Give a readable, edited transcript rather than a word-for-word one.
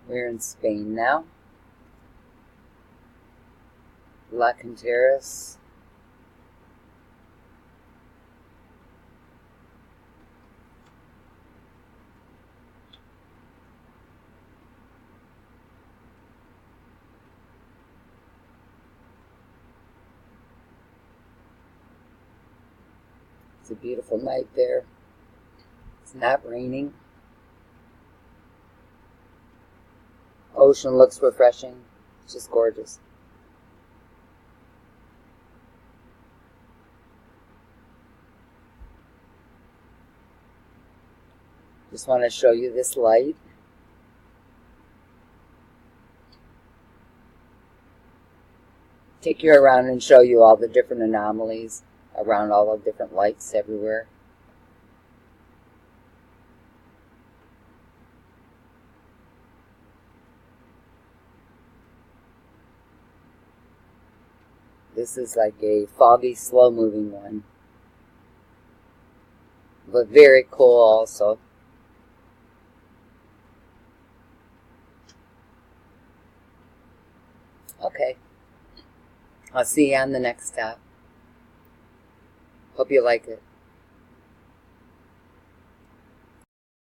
We're in Spain now. La Canteras. It's a beautiful night there. It's not raining. Ocean looks refreshing. It's just gorgeous. Just want to show you this light. Take you around and show you all the different anomalies around all the different lights everywhere. This is like a foggy, slow-moving one. But very cool also. Okay. I'll see you on the next stop. Hope you like it.